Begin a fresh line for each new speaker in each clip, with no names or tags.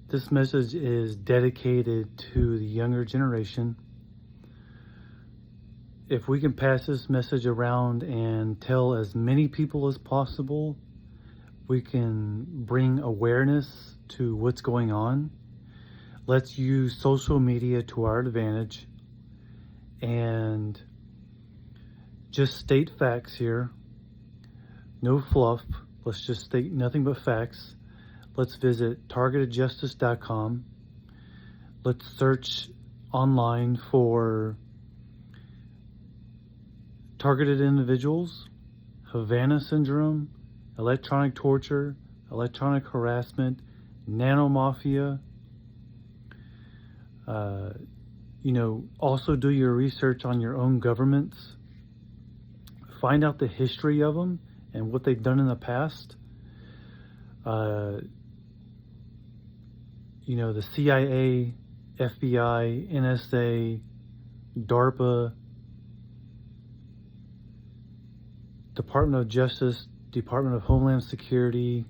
This message is dedicated to the younger generation. If we can pass this message around and tell as many people as possible, we can bring awareness to what's going on. Let's use social media to our advantage and just state facts here. No fluff. Let's just state nothing but facts. Let's visit targetedjustice.com. Let's search online for targeted individuals, Havana syndrome, electronic torture, electronic harassment, nanomafia. Also do your research on your own governments. Find out the history of them and what they've done in the past. The CIA, FBI, NSA, DARPA, Department of Justice, Department of Homeland Security,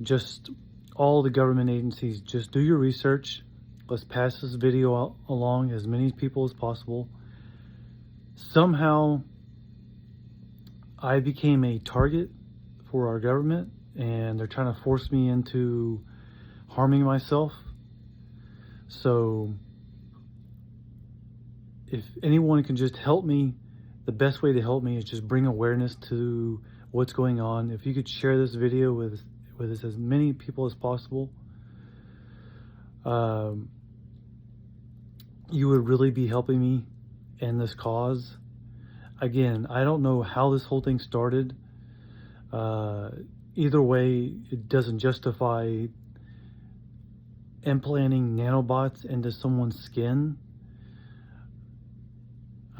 just all the government agencies. Just do your research. Let's pass this video along as many people as possible. Somehow I became a target for our government, and they're trying to force me into harming myself. So if anyone can just help me, the best way to help me is just bring awareness to what's going on. If you could share this video with as many people as possible, you would really be helping me in this cause. Again, I don't know how this whole thing started. Either way, it doesn't justify implanting nanobots into someone's skin.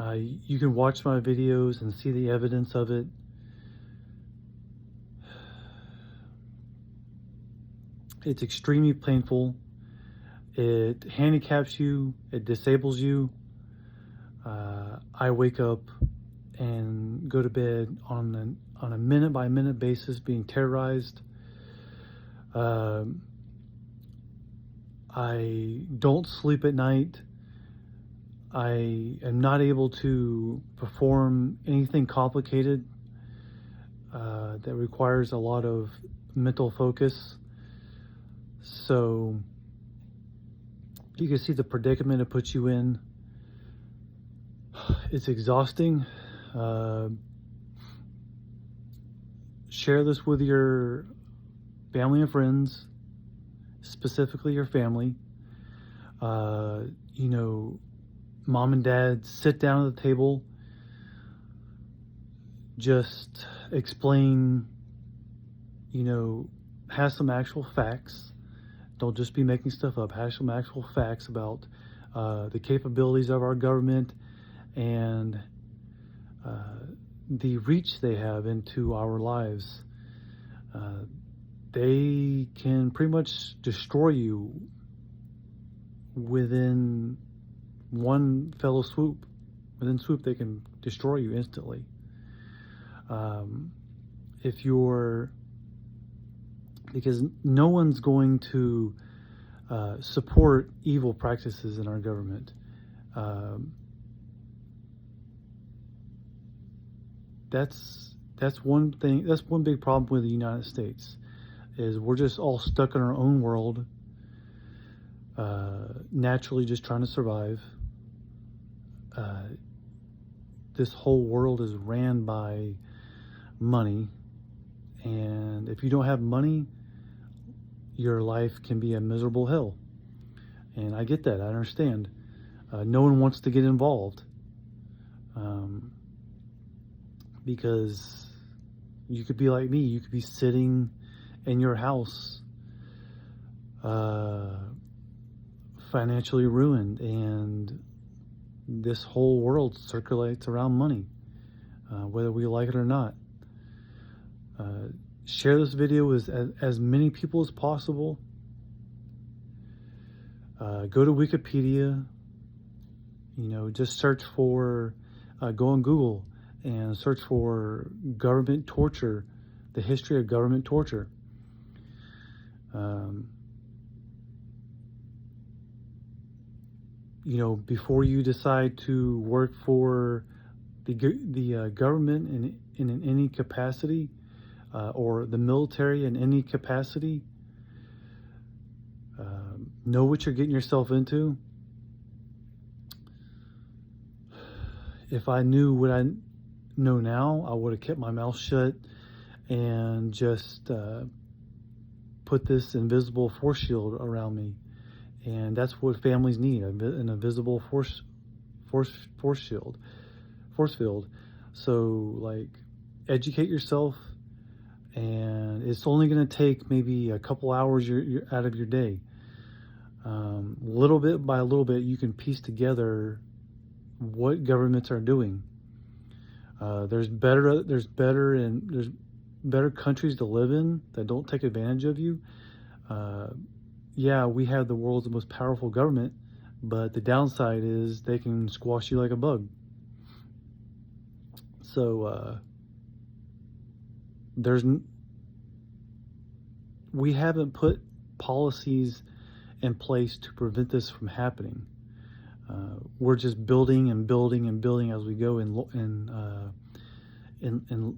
You can watch my videos and see the evidence of it. It's extremely painful. It handicaps you. It disables you. I wake up and go to bed on a minute-by-minute basis being terrorized. I don't sleep at night. I am not able to perform anything complicated that requires a lot of mental focus. So you can see the predicament it puts you in. It's exhausting. Share this with your family and friends, specifically your family. Mom and dad, sit down at the table. Just explain, have some actual facts. Don't just be making stuff up. Have some actual facts about the capabilities of our government and the reach they have into our lives. They can pretty much destroy you within one fell swoop. Within swoop, they can destroy you instantly. Because no one's going to support evil practices in our government. That's one thing. That's one big problem with the United States, is we're just all stuck in our own world, naturally just trying to survive. This whole world is ran by money, and if you don't have money, your life can be a miserable hell. And I get that. I understand. No one wants to get involved, because you could be like me. You could be sitting in your house, financially ruined, and this whole world circulates around money, whether we like it or not. Share this video with as many people as possible. Go to Wikipedia. Just search for, go on Google and search for government torture, the history of government torture. Um, before you decide to work for the government in any capacity, or the military in any capacity, know what you're getting yourself into. If I knew what I know now, I would have kept my mouth shut and just put this invisible force shield around me. And that's what families need, an invisible force shield, force field. So, like, educate yourself, and it's only going to take maybe a couple hours you're out of your day. Little bit by little bit, you can piece together what governments are doing. There's better countries to live in that don't take advantage of you. Yeah, we have the world's most powerful government, but the downside is they can squash you like a bug. So we haven't put policies in place to prevent this from happening. We're just building and building and building as we go in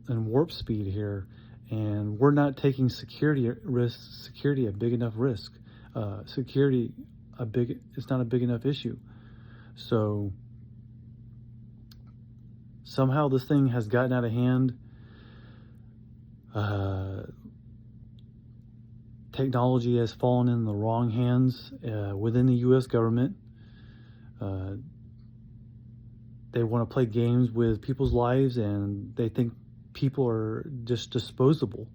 warp speed here, and we're not taking security a big enough risk. It's not a big enough issue. So somehow this thing has gotten out of hand. Technology has fallen in the wrong hands within the U.S. government. They want to play games with people's lives, and they think people are just disposable.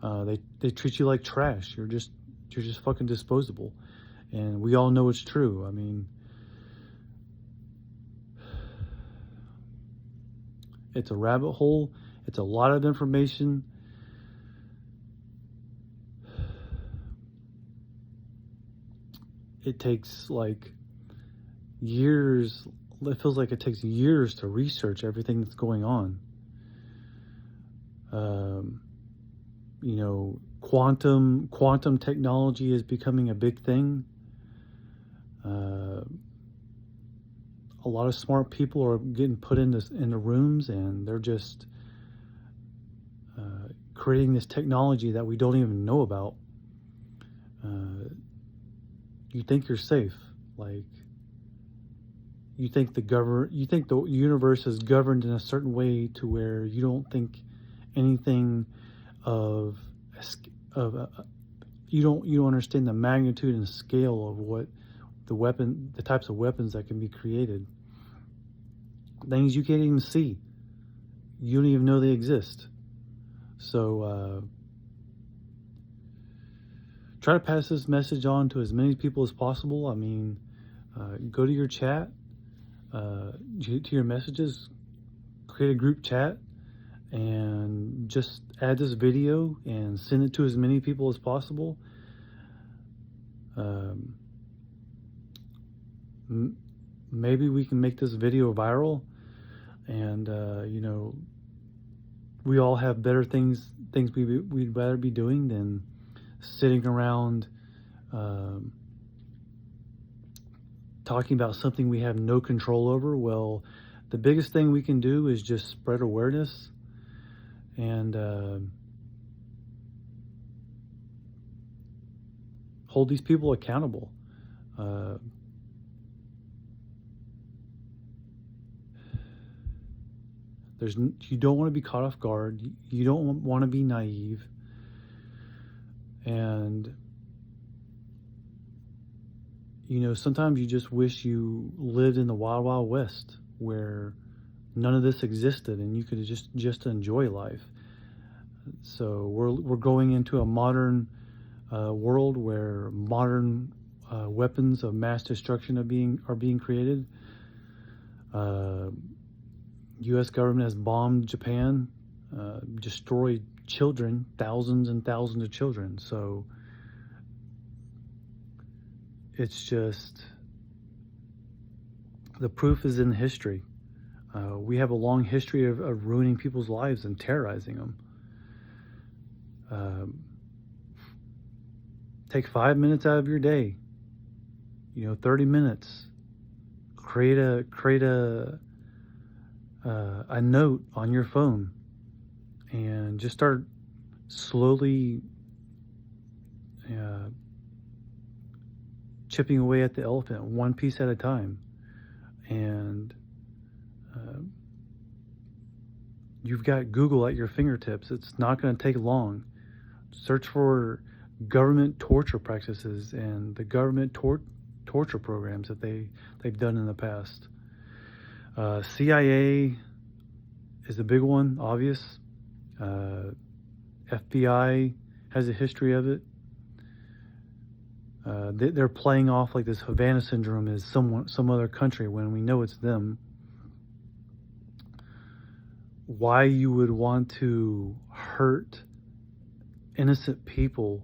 They treat you like trash. You're just fucking disposable, and we all know it's true. I mean, it's a rabbit hole. It's a lot of information. It takes like years. It feels like it takes years to research everything that's going on. Quantum technology is becoming a big thing. A lot of smart people are getting put in the rooms, and they're just creating this technology that we don't even know about. You think you're safe, like you think the universe is governed in a certain way to where you don't think anything you don't understand the magnitude and scale of what the types of weapons that can be created. Things you can't even see. You don't even know they exist. So try to pass this message on to as many people as possible. I mean, go to your chat, to your messages, create a group chat, and just add this video and send it to as many people as possible. Maybe we can make this video viral, and we all have better things we'd rather be doing than sitting around talking about something we have no control over. Well, the biggest thing we can do is just spread awareness and hold these people accountable. You don't want to be caught off guard. You don't want to be naive. And sometimes you just wish you lived in the wild, wild west where none of this existed and you could just enjoy life. So we're going into a modern world where modern weapons of mass destruction are being created. U.S. government has bombed Japan, destroyed children, thousands and thousands of children. So it's just, the proof is in history. We have a long history of ruining people's lives and terrorizing them. Take 5 minutes out of your day, 30 minutes. Create a note on your phone and just start slowly chipping away at the elephant one piece at a time. And you've got Google at your fingertips. It's not going to take long. Search for government torture practices and the government torture programs that they've done in the past. CIA is a big one, obvious. FBI has a history of it. They're playing off like this Havana syndrome is some other country when we know it's them. Why you would want to hurt innocent people,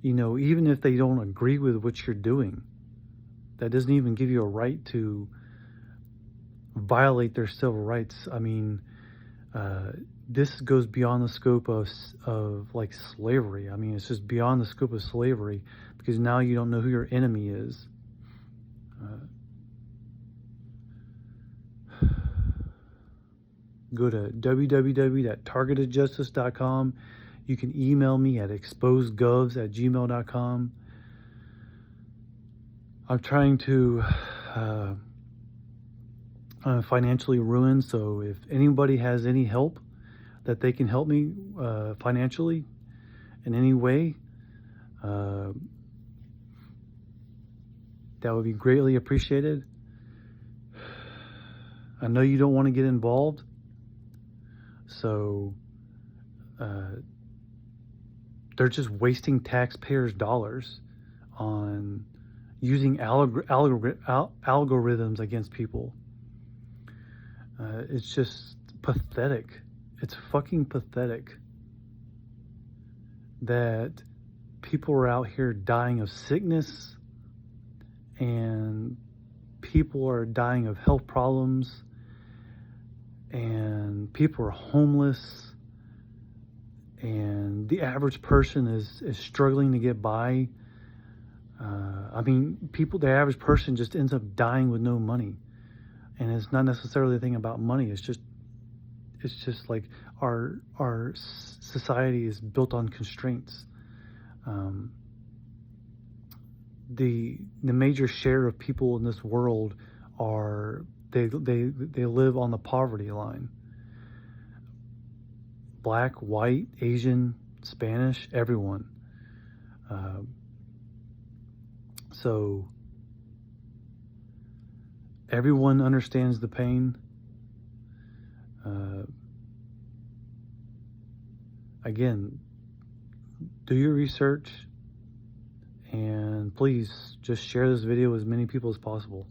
even if they don't agree with what you're doing, that doesn't even give you a right to violate their civil rights. I mean, this goes beyond the scope of like slavery. I mean, it's just beyond the scope of slavery, because now you don't know who your enemy is. Go to www.targetedjustice.com. You can email me at exposegovs@gmail.com. I'm trying to I'm financially ruined, so if anybody has any help that they can help me financially in any way, that would be greatly appreciated. I know you don't want to get involved, so they're just wasting taxpayers' dollars on using algorithms against people. It's just pathetic. It's fucking pathetic that people are out here dying of sickness and people are dying of health problems and people are homeless and the average person is struggling to get by. I mean, the average person just ends up dying with no money. And it's not necessarily a thing about money. It's just like our society is built on constraints. The major share of people in this world they live on the poverty line. Black, white, Asian, Spanish, everyone. So everyone understands the pain. Again, do your research and please just share this video with as many people as possible.